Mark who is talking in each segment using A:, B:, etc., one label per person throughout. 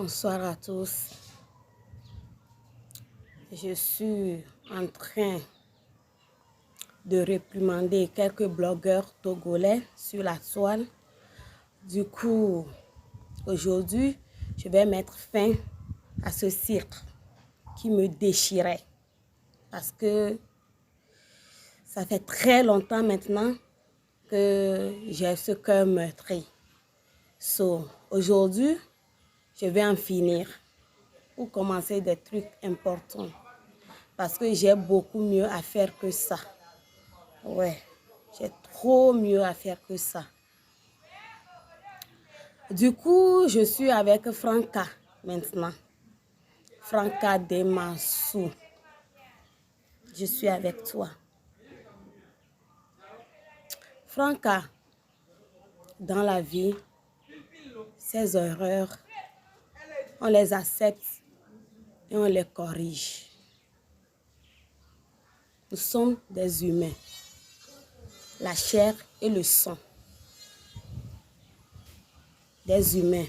A: Bonsoir à tous. Je suis en train de réprimander quelques blogueurs togolais sur la toile. Du coup, aujourd'hui, je vais mettre fin à ce cirque qui me déchirait. Parce que ça fait très longtemps maintenant que j'ai ce cœur meurtri. Aujourd'hui, je vais en finir pour commencer des trucs importants. Parce que j'ai beaucoup mieux à faire que ça. Ouais, j'ai trop mieux à faire que ça. Du coup, je suis avec Franca maintenant. Franca Demassou. Je suis avec toi. Franca, dans la vie, ses erreurs, on les accepte et on les corrige. Nous sommes des humains, la chair et le sang. Des humains,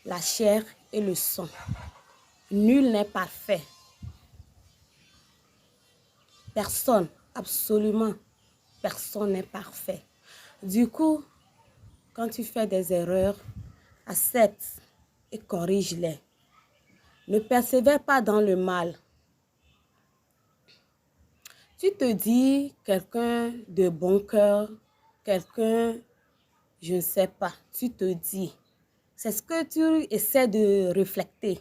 A: la chair et le sang. Nul n'est parfait. Personne, absolument personne n'est parfait. Du coup, quand tu fais des erreurs, accepte et corrige-les. Ne persévère pas dans le mal. Tu te dis quelqu'un de bon cœur, quelqu'un, je ne sais pas, tu te dis. C'est ce que tu essaies de refléter.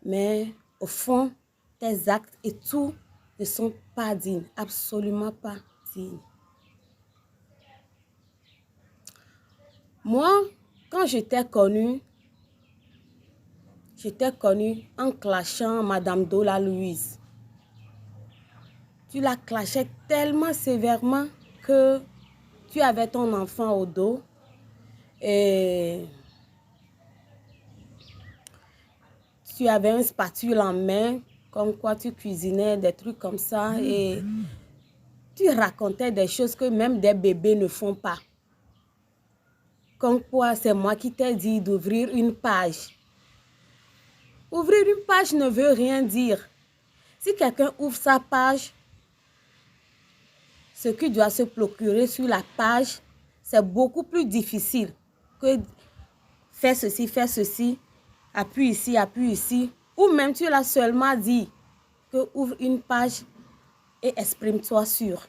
A: Mais au fond, tes actes et tout ne sont pas dignes, absolument pas dignes. Moi, quand j'étais connue en clashant Madame Dola Louise. Tu la clashais tellement sévèrement que tu avais ton enfant au dos et tu avais un spatule en main, comme quoi tu cuisinais, des trucs comme ça, et tu racontais des choses que même des bébés ne font pas. Comme quoi c'est moi qui t'ai dit d'ouvrir une page. Ouvrir une page ne veut rien dire. Si quelqu'un ouvre sa page, ce qu'il doit se procurer sur la page, c'est beaucoup plus difficile que faire ceci, appuie ici. Ou même tu l'as seulement dit que ouvre une page et exprime-toi sur.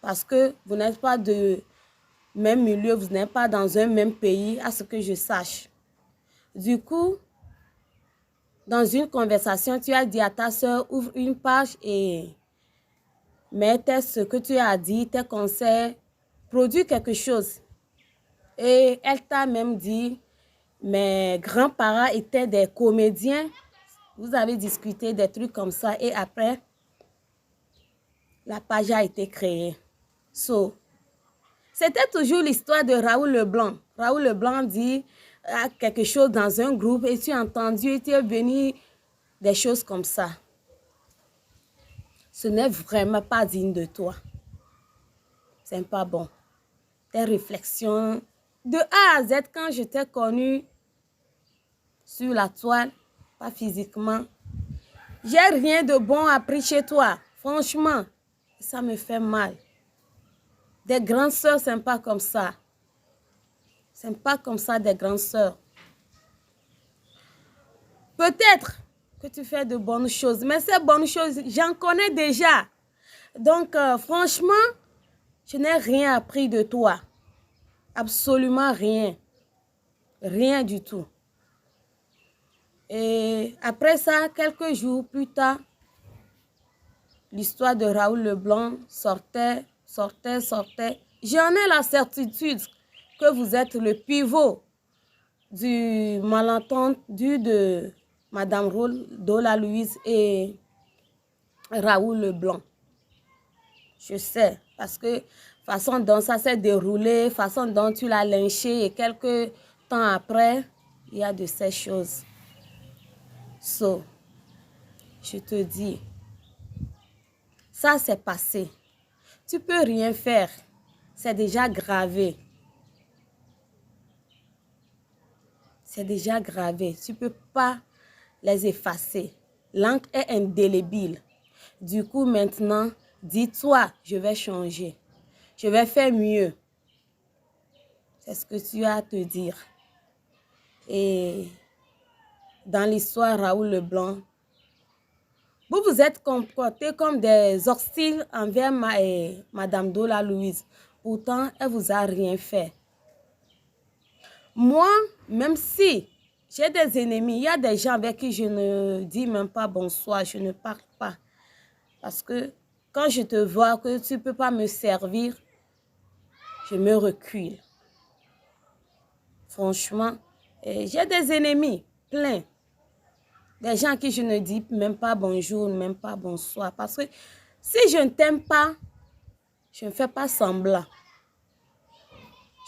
A: Parce que vous n'êtes pas de même milieu, vous n'êtes pas dans un même pays, à ce que je sache. Du coup, dans une conversation, tu as dit à ta soeur, ouvre une page et mets ce que tu as dit, tes conseils, produis quelque chose. Et elle t'a même dit, mes grands-parents étaient des comédiens. Vous avez discuté des trucs comme ça et après, la page a été créée. C'était toujours l'histoire de Raoul Leblanc. Raoul Leblanc dit quelque chose dans un groupe et tu as entendu et tu es venu des choses comme ça. Ce n'est vraiment pas digne de toi. C'est pas bon. Tes réflexions de A à Z, quand je t'ai connu sur la toile, pas physiquement, j'ai rien de bon appris chez toi. Franchement, ça me fait mal. Des grandes sœurs, c'est pas comme ça. C'est pas comme ça des grandes sœurs. Peut-être que tu fais de bonnes choses, mais ces bonnes choses, j'en connais déjà. Donc, franchement, je n'ai rien appris de toi. Absolument rien. Rien du tout. Et après ça, quelques jours plus tard, l'histoire de Raoul Leblanc sortait. J'en ai la certitude que vous êtes le pivot du malentendu de Madame Dola Louise et Raoul Leblanc. Je sais, parce que façon dont ça s'est déroulé, façon dont tu l'as lynché et quelques temps après, il y a de ces choses. Je te dis, ça c'est passé. Tu peux rien faire. C'est déjà gravé. c'est déjà gravé. Tu ne peux pas les effacer. L'encre est indélébile. Du coup, maintenant, dis-toi, je vais changer. Je vais faire mieux. C'est ce que tu as à te dire. Et dans l'histoire, Raoul Leblanc, vous vous êtes comportés comme des hostiles envers Madame Dola Louise. Pourtant, elle ne vous a rien fait. Moi, même si j'ai des ennemis, il y a des gens avec qui je ne dis même pas bonsoir, je ne parle pas. Parce que quand je te vois que tu ne peux pas me servir, je me recule. Franchement, j'ai des ennemis, plein. Des gens à qui je ne dis même pas bonjour, même pas bonsoir. Parce que si je ne t'aime pas, je ne fais pas semblant.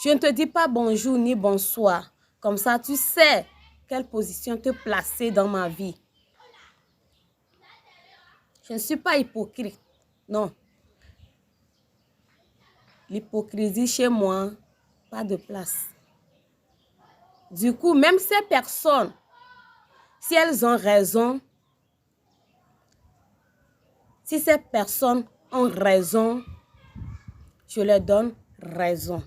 A: Je ne te dis pas bonjour ni bonsoir. Comme ça, tu sais quelle position te placer dans ma vie. Je ne suis pas hypocrite. Non. L'hypocrisie chez moi, pas de place. Du coup, même ces personnes, si elles ont raison, si ces personnes ont raison, je leur donne raison.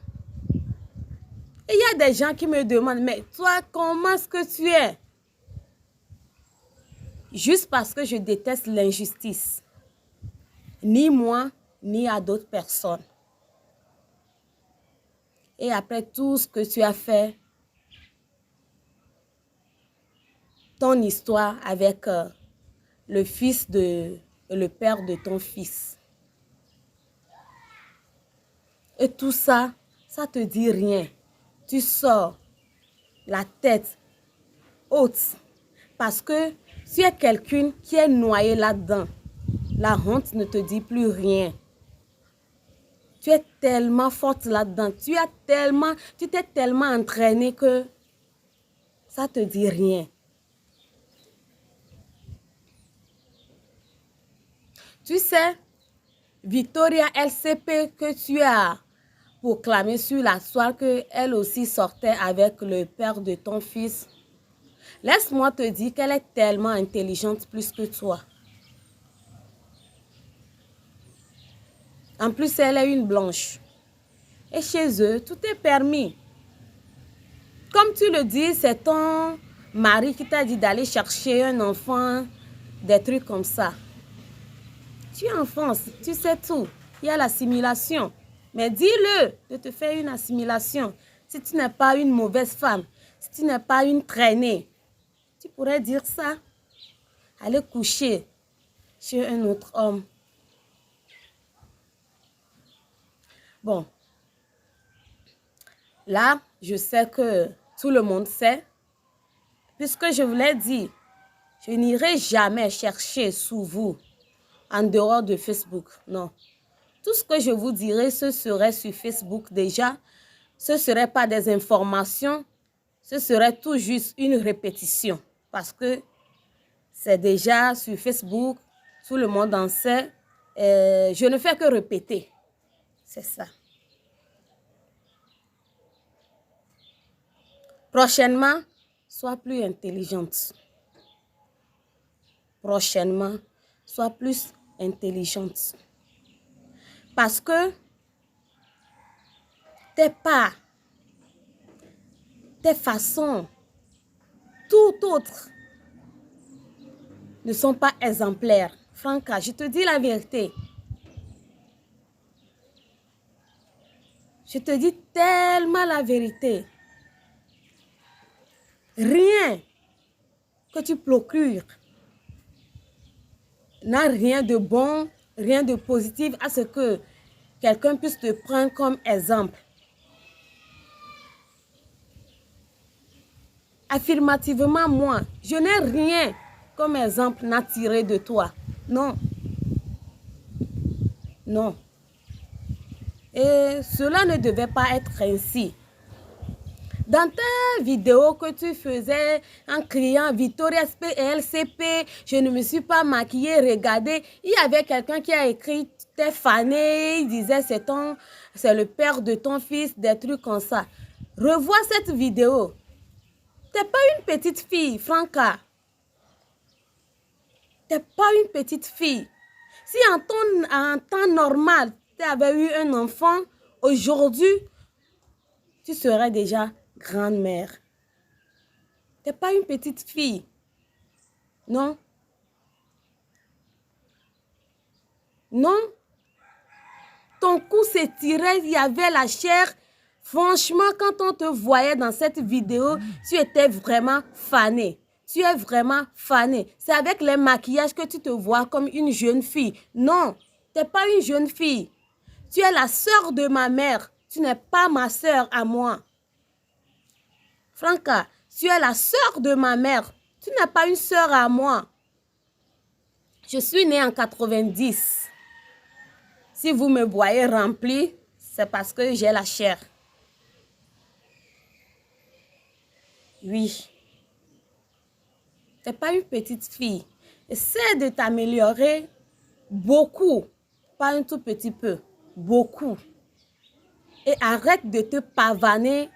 A: Et il y a des gens qui me demandent, mais toi, comment est-ce que tu es? Juste parce que je déteste l'injustice. Ni moi, ni à d'autres personnes. Et après tout ce que tu as fait, ton histoire avec le père de ton fils. Et tout ça, ça te dit rien. Tu sors la tête haute parce que tu es quelqu'un qui est noyé là-dedans. La honte ne te dit plus rien. Tu es tellement forte là-dedans. Tu t'es tellement entraînée que ça te dit rien. Tu sais, Victoria LCP que tu as proclamé sur la soirée qu'elle aussi sortait avec le père de ton fils. Laisse-moi te dire qu'elle est tellement intelligente plus que toi. En plus, elle est une blanche. Et chez eux, tout est permis. Comme tu le dis, c'est ton mari qui t'a dit d'aller chercher un enfant, des trucs comme ça. Tu es en France, tu sais tout. Il y a l'assimilation. Mais dis-le de te faire une assimilation. Si tu n'es pas une mauvaise femme, si tu n'es pas une traînée, tu pourrais dire ça. Aller coucher chez un autre homme. Bon. Là, je sais que tout le monde sait. Puisque je vous l'ai dit, je n'irai jamais chercher sous vous en dehors de Facebook. Non. Tout ce que je vous dirai, ce serait sur Facebook déjà. Ce ne serait pas des informations. Ce serait tout juste une répétition. Parce que c'est déjà sur Facebook. Tout le monde en sait. Je ne fais que répéter. C'est ça. Prochainement, sois plus intelligente. Prochainement, sois plus intelligente. Parce que tes pas, tes façons, tout autre ne sont pas exemplaires. Franca, je te dis la vérité. Je te dis tellement la vérité. Rien que tu procures n'a rien de bon, rien de positif à ce que quelqu'un puisse te prendre comme exemple. Affirmativement, moi, je n'ai rien comme exemple à tirer de toi. Non. Non. Et cela ne devait pas être ainsi. Dans ta vidéo que tu faisais en criant Victoria SP et LCP, je ne me suis pas maquillée, regardez, il y avait quelqu'un qui a écrit t'es fané, il disait c'est le père de ton fils, des trucs comme ça. Revois cette vidéo. T'es pas une petite fille, Franca. T'es pas une petite fille. Si en temps normal, tu avais eu un enfant, aujourd'hui, tu serais déjà grand-mère. T'es pas une petite fille. Non. Non. Ton cou s'étirait, il y avait la chair. Franchement, quand on te voyait dans cette vidéo, tu étais vraiment fanée. Tu es vraiment fanée. C'est avec les maquillages que tu te vois comme une jeune fille. Non, tu n'es pas une jeune fille. Tu es la sœur de ma mère. Tu n'es pas ma sœur à moi. Franca, tu es la sœur de ma mère. Tu n'es pas une sœur à moi. Je suis née en 90. Si vous me voyez remplie, c'est parce que j'ai la chair. Oui. Tu n'es pas une petite fille. Essaie de t'améliorer beaucoup. Pas un tout petit peu. Beaucoup. Et arrête de te pavaner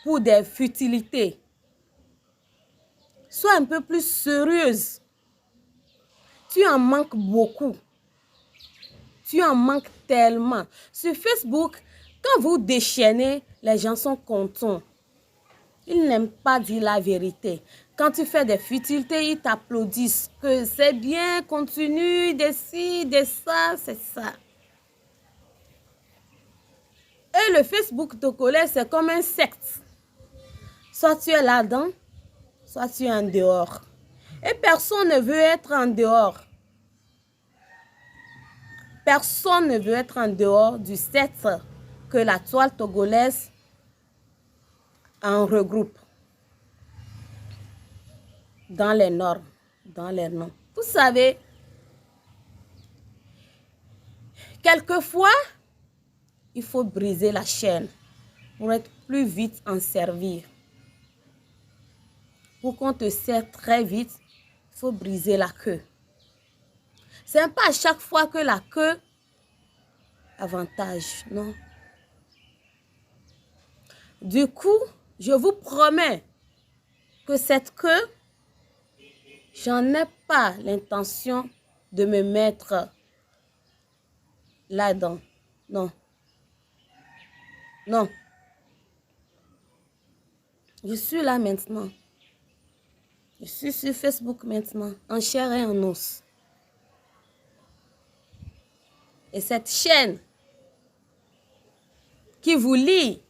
A: pour des futilités. Sois un peu plus sérieuse. Tu en manques beaucoup. Tu en manques tellement. Sur Facebook, quand vous déchaînez, les gens sont contents. Ils n'aiment pas dire la vérité. Quand tu fais des futilités, ils t'applaudissent. Que c'est bien, continue, de ci, de ça, c'est ça. Et le Facebook te connaît, c'est comme un secte. Soit tu es là-dedans, soit tu es en dehors. Et personne ne veut être en dehors. Personne ne veut être en dehors du secte que la toile togolaise en regroupe. Dans les normes, dans les noms. Vous savez, quelquefois, il faut briser la chaîne pour être plus vite en servir. Pour qu'on te serve très vite, il faut briser la queue. Ce n'est pas à chaque fois que la queue avantage, non. Du coup, je vous promets que cette queue, j'en ai pas l'intention de me mettre là-dedans. Non. Non. Je suis là maintenant. Je suis sur Facebook maintenant, en chair et en os. Et cette chaîne qui vous lie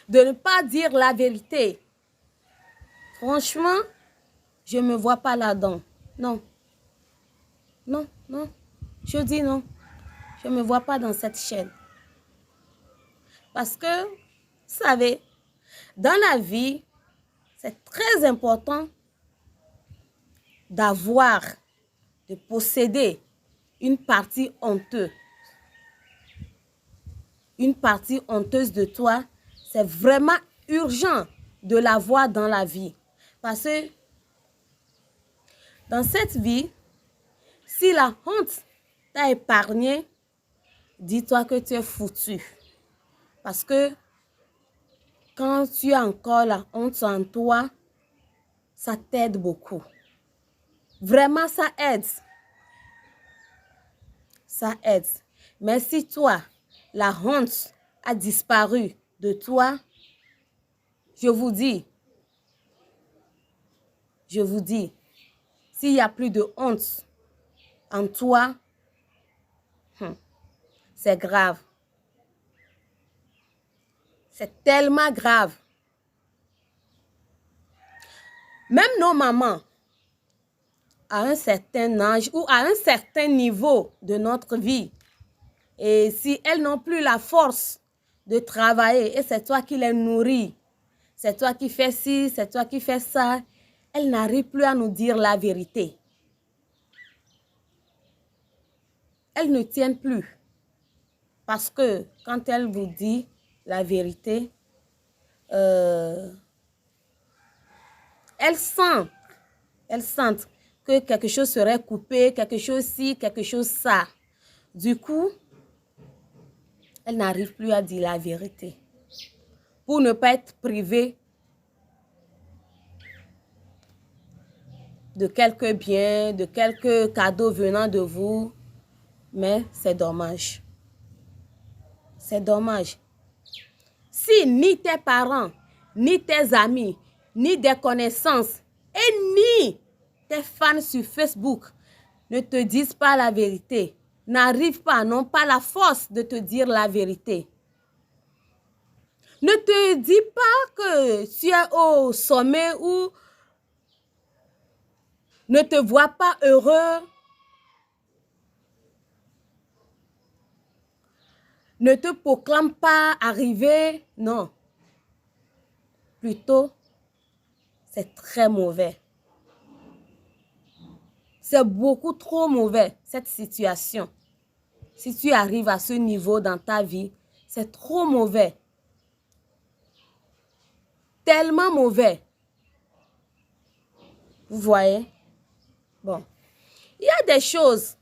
A: de ne pas dire la vérité, franchement, je ne me vois pas là-dedans. Non. Non, non. Je dis non. Je ne me vois pas dans cette chaîne. Parce que, vous savez, dans la vie, c'est très important d'avoir, de posséder une partie honteuse. Une partie honteuse de toi, c'est vraiment urgent de l'avoir dans la vie. Parce que dans cette vie, si la honte t'a épargné, dis-toi que tu es foutu. Parce que quand tu as encore la honte en toi, ça t'aide beaucoup. Vraiment, ça aide. Ça aide. Mais si toi, la honte a disparu de toi, je vous dis, s'il n'y a plus de honte en toi, c'est grave. C'est tellement grave. Même nos mamans, à un certain âge ou à un certain niveau de notre vie, et si elles n'ont plus la force de travailler, et c'est toi qui les nourris, c'est toi qui fais ci, c'est toi qui fais ça, elles n'arrivent plus à nous dire la vérité. Elles ne tiennent plus. Parce que quand elles vous disent la vérité, elles sentent que quelque chose serait coupé, quelque chose ci, quelque chose ça. Du coup, elles n'arrivent plus à dire la vérité. Pour ne pas être privées de quelques biens, de quelques cadeaux venant de vous. Mais c'est dommage. C'est dommage. Si ni tes parents, ni tes amis, ni des connaissances, et ni tes fans sur Facebook ne te disent pas la vérité, n'arrivent pas, n'ont pas la force de te dire la vérité. Ne te dis pas que tu es au sommet ou ne te vois pas heureux. Ne te proclame pas arrivé. Non. Plutôt, c'est très mauvais. C'est beaucoup trop mauvais, cette situation. Si tu arrives à ce niveau dans ta vie, c'est trop mauvais. Tellement mauvais. Vous voyez? Bon. Il y a des choses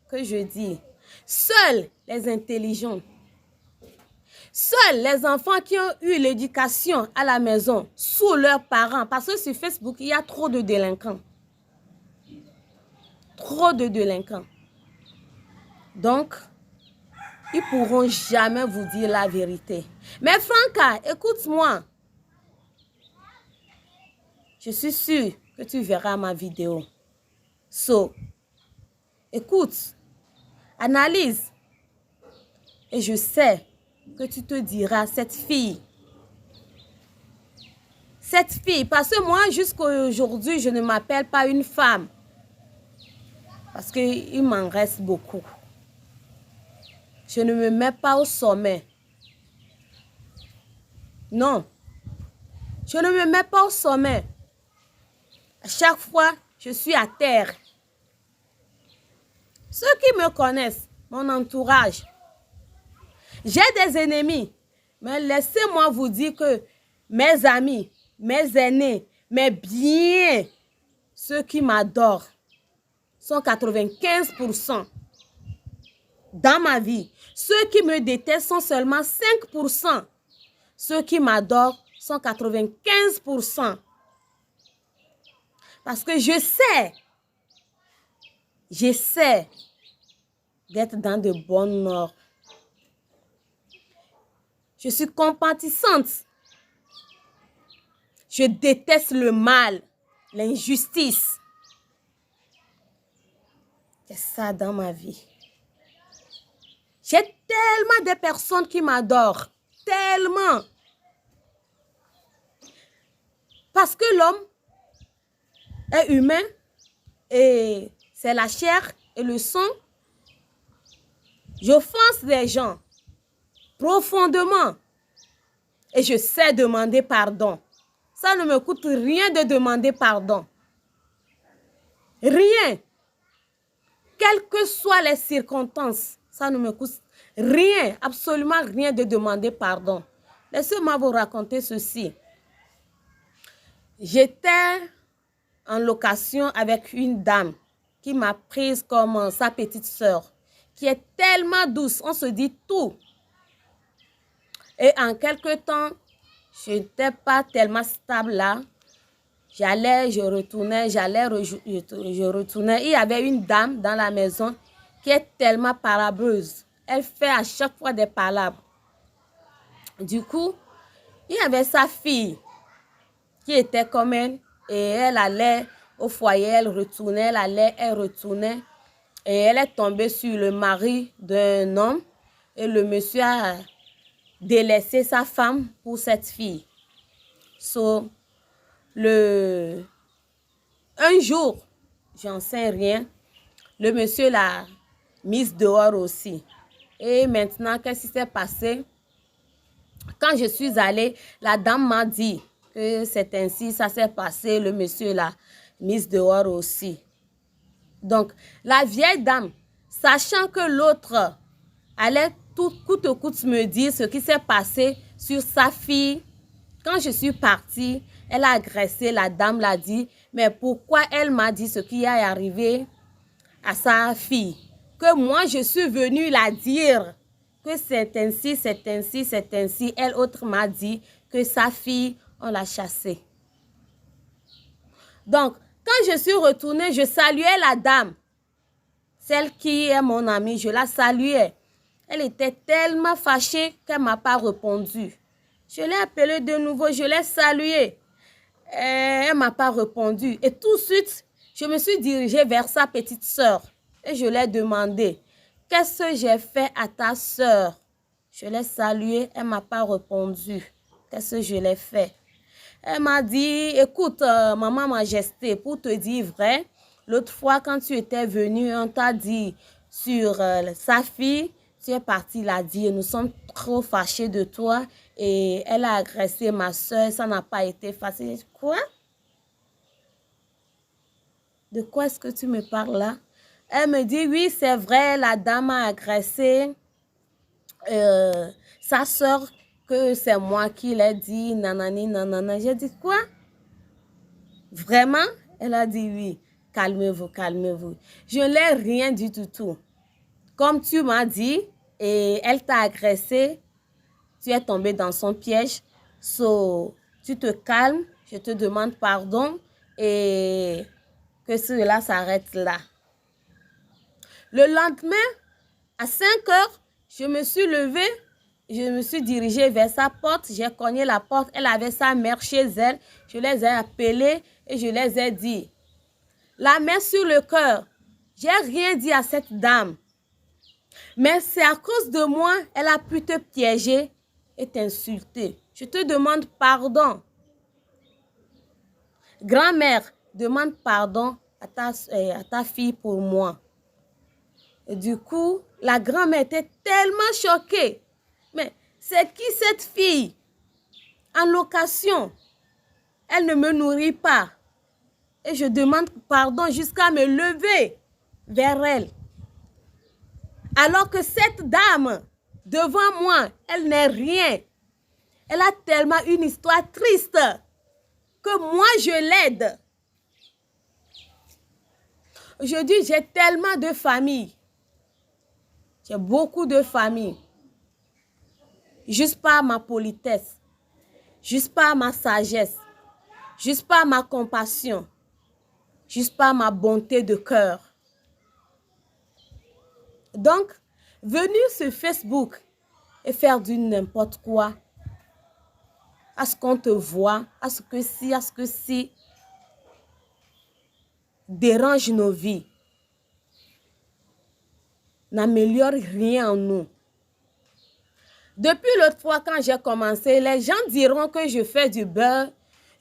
A: que je dis. Seuls les intelligents, seuls les enfants qui ont eu l'éducation à la maison sous leurs parents, parce que sur Facebook, il y a trop de délinquants. Trop de délinquants. Donc, ils ne pourront jamais vous dire la vérité. Mais Franca, écoute-moi. Je suis sûre que tu verras ma vidéo. So, écoute, analyse. Et je sais que tu te diras, cette fille, parce que moi, jusqu'à aujourd'hui, je ne m'appelle pas une femme. Parce qu'il m'en reste beaucoup. Je ne me mets pas au sommet. Non. Je ne me mets pas au sommet. À chaque fois, je suis à terre. Ceux qui me connaissent, mon entourage, j'ai des ennemis. Mais laissez-moi vous dire que mes amis, mes aînés, mes biens, ceux qui m'adorent, sont 95% dans ma vie. Ceux qui me détestent sont seulement 5%. Ceux qui m'adorent sont 95%. Parce que j'essaie d'être dans de bonnes normes. Je suis compatissante. Je déteste le mal, l'injustice. C'est ça dans ma vie. J'ai tellement de personnes qui m'adorent. Tellement. Parce que l'homme est humain et c'est la chair et le sang. J'offense les gens profondément et je sais demander pardon. Ça ne me coûte rien de demander pardon. Rien. Quelles que soient les circonstances, ça ne me coûte rien, absolument rien de demander pardon. Laissez-moi vous raconter ceci. J'étais en location avec une dame qui m'a prise comme sa petite sœur, qui est tellement douce, on se dit tout. Et en quelque temps, je n'étais pas tellement stable là. J'allais, je retournais, je retournais. Il y avait une dame dans la maison qui est tellement parableuse. Elle fait à chaque fois des palabres. Du coup, il y avait sa fille qui était comme elle. Et elle allait au foyer, elle retournait, elle allait, elle retournait. Et elle est tombée sur le mari d'un homme. Et le monsieur a délaissé sa femme pour cette fille. So, un jour, j'en sais rien, le monsieur l'a mise dehors aussi. Et maintenant, qu'est-ce qui s'est passé? Quand je suis allée, la dame m'a dit que c'est ainsi, ça s'est passé, le monsieur l'a mise dehors aussi. Donc, la vieille dame, sachant que l'autre allait coûte que coûte me dire ce qui s'est passé sur sa fille, quand je suis partie, elle a agressé, la dame l'a dit, mais pourquoi elle m'a dit ce qui est arrivé à sa fille? Que moi, je suis venue la dire que c'est ainsi, c'est ainsi, c'est ainsi. Elle autre m'a dit que sa fille, on l'a chassée. Donc, Quand je suis retournée, je saluais la dame. Celle qui est mon amie, je la saluais. Elle était tellement fâchée qu'elle ne m'a pas répondu. Je l'ai appelée de nouveau, je l'ai saluée. Elle ne m'a pas répondu. Et tout de suite, je me suis dirigée vers sa petite sœur. Et je lui ai demandé, qu'est-ce que j'ai fait à ta sœur? Je l'ai saluée, elle ne m'a pas répondu. Qu'est-ce que je l'ai fait? Elle m'a dit, écoute, maman majesté, pour te dire vrai, l'autre fois quand tu étais venue, on t'a dit sur sa fille, tu es partie la dire, nous sommes trop fâchés de toi et elle a agressé ma soeur, ça n'a pas été facile. Quoi? De quoi est-ce que tu me parles là? Elle me dit, oui, c'est vrai, la dame a agressé sa soeur, que c'est moi qui l'ai dit, nanani, nanana. J'ai dit, quoi? Vraiment? Elle a dit, oui. Calmez-vous, calmez-vous. Je n'ai rien dit du tout. Comme tu m'as dit, et elle t'a agressé, tu es tombé dans son piège. So, tu te calmes, je te demande pardon et que cela s'arrête là. Le lendemain, à 5 heures, je me suis levée, je me suis dirigée vers sa porte, j'ai cogné la porte, elle avait sa mère chez elle, je les ai appelés et je les ai dit, la main sur le cœur, j'ai rien dit à cette dame, mais c'est à cause de moi, elle a pu te piéger et t'insulter. Je te demande pardon. Grand-mère, demande pardon à ta fille pour moi. Et du coup, la grand-mère était tellement choquée. Mais c'est qui cette fille? En location, elle ne me nourrit pas. Et je demande pardon jusqu'à me lever vers elle. Alors que cette dame, devant moi, elle n'est rien. Elle a tellement une histoire triste que moi, je l'aide. Aujourd'hui, j'ai tellement de familles. J'ai beaucoup de familles. Juste par ma politesse, juste par ma sagesse, juste par ma compassion, juste par ma bonté de cœur. Donc, venir sur Facebook et faire du n'importe quoi, à ce qu'on te voit, à ce que si, dérange nos vies, n'améliore rien en nous. Depuis l'autre fois, quand j'ai commencé, les gens diront que je fais du beurre,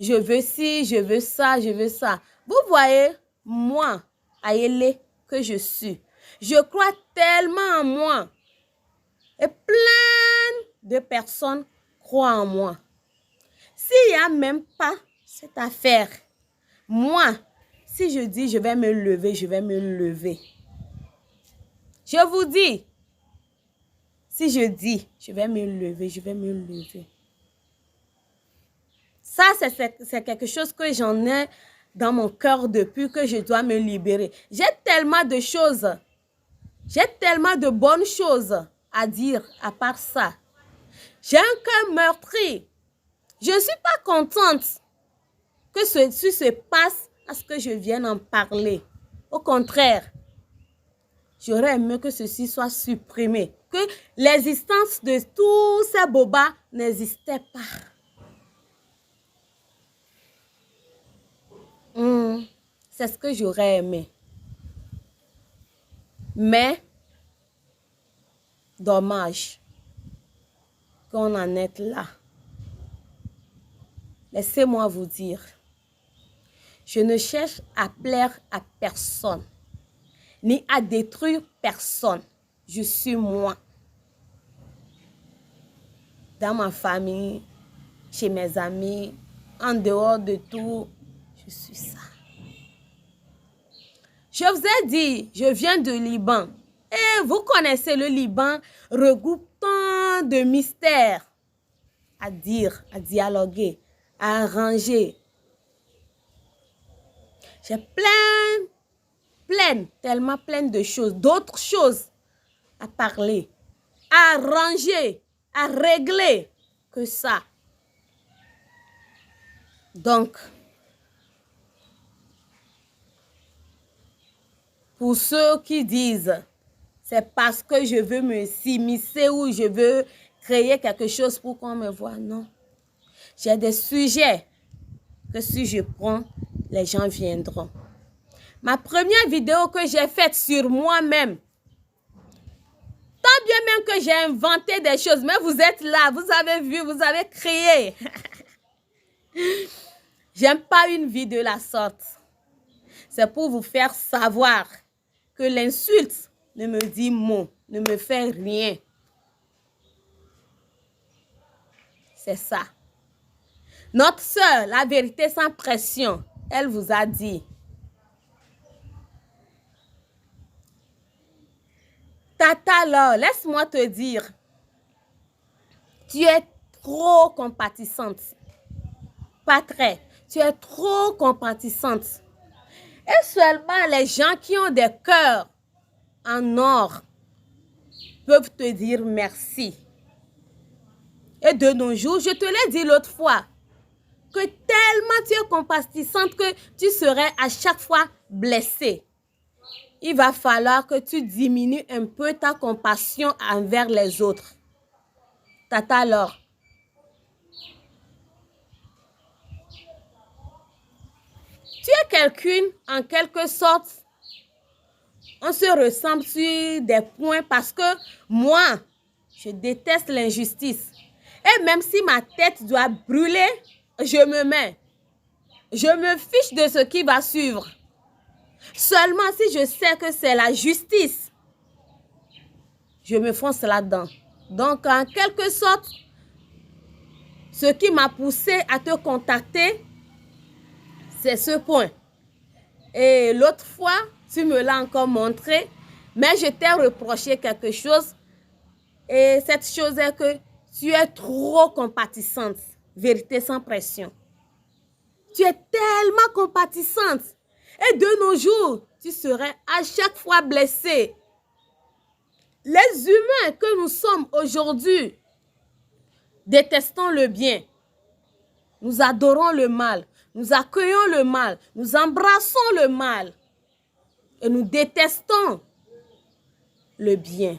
A: je veux ci, je veux ça, je veux ça. Vous voyez, moi, Ayele, que je suis, je crois tellement en moi. Et plein de personnes croient en moi. S'il n'y a même pas cette affaire, moi, si je dis je vais me lever, je vais me lever. Je vous dis, si je dis je vais me lever, je vais me lever. Ça, c'est quelque chose que j'en ai dans mon cœur depuis que je dois me libérer. J'ai tellement de choses, j'ai tellement de bonnes choses à dire à part ça. J'ai un cœur meurtri. Je ne suis pas contente que ceci se passe à ce que je vienne en parler. Au contraire, j'aurais aimé que ceci soit supprimé, que l'existence de tous ces bobas n'existait pas. C'est ce que j'aurais aimé. Mais, dommage qu'on en est là. Laissez-moi vous dire, je ne cherche à plaire à personne, ni à détruire personne. Je suis moi. Dans ma famille, chez mes amis, en dehors de tout, je suis ça. Je vous ai dit, je viens de Liban. Et vous connaissez le Liban, regroupe tant de mystères à dire, à dialoguer, à arranger. J'ai tellement plein de choses, d'autres choses à parler, à arranger, à régler que ça. Donc, Pour ceux qui disent, c'est parce que je veux me s'immiscer ou je veux créer quelque chose pour qu'on me voie. Non. J'ai des sujets que si je prends, les gens viendront. Ma première vidéo que j'ai faite sur moi-même, tant bien même que j'ai inventé des choses, mais vous êtes là, vous avez vu, vous avez créé. J'aime pas une vie de la sorte. C'est pour vous faire savoir que l'insulte ne me dit mot, ne me fait rien. C'est ça. Notre sœur, la vérité sans pression, elle vous a dit. Tata, là, laisse-moi te dire, tu es trop compatissante. Pas très. Tu es trop compatissante. Et seulement les gens qui ont des cœurs en or peuvent te dire merci. Et de nos jours, je te l'ai dit l'autre fois, que tellement tu es compatissante que tu serais à chaque fois blessée. Il va falloir que tu diminues un peu ta compassion envers les autres. Tata alors. Tu es quelqu'un, en quelque sorte, on se ressemble sur des points parce que moi, je déteste l'injustice. Et même si ma tête doit brûler, je me mets. Je me fiche de ce qui va suivre. Seulement si je sais que c'est la justice, je me fonce là-dedans. Donc, en quelque sorte, ce qui m'a poussé à te contacter, c'est ce point. Et l'autre fois, tu me l'as encore montré, mais je t'ai reproché quelque chose. Et cette chose est que tu es trop compatissante. Vérité sans pression. Tu es tellement compatissante. Et de nos jours, tu serais à chaque fois blessé. Les humains que nous sommes aujourd'hui, détestons le bien. Nous adorons le mal. Nous accueillons le mal. Nous embrassons le mal. Et nous détestons le bien.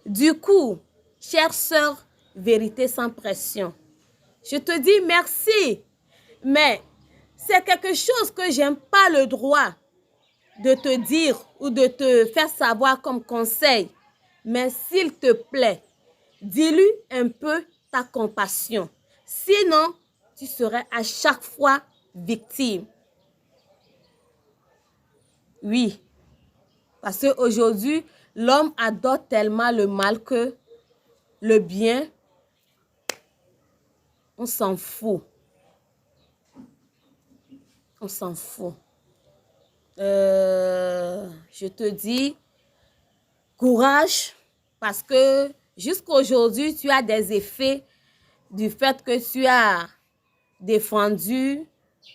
A: Du coup, chère sœur, vérité sans pression, je te dis merci. Mais c'est quelque chose que j'aime pas le droit de te dire ou de te faire savoir comme conseil. Mais s'il te plaît, dilue un peu ta compassion. Sinon, tu serais à chaque fois victime. Oui, parce qu'aujourd'hui, l'homme adore tellement le mal que le bien, on s'en fout. On s'en fout. Je te dis, courage, parce que jusqu'aujourd'hui, tu as des effets du fait que tu as défendu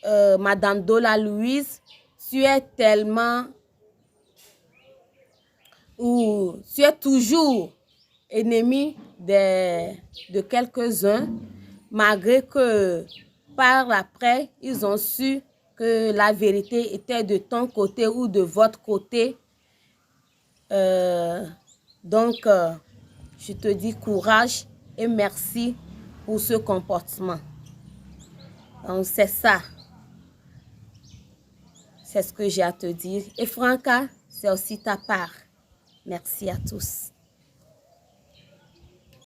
A: Madame Dola Louise. Tu es tellement, ou tu es toujours ennemi de quelques-uns, malgré que par après, ils ont su que la vérité était de ton côté ou de votre côté. Donc, je te dis courage et merci pour ce comportement. Donc, c'est ça. C'est ce que j'ai à te dire. Et Franca, c'est aussi ta part. Merci à tous.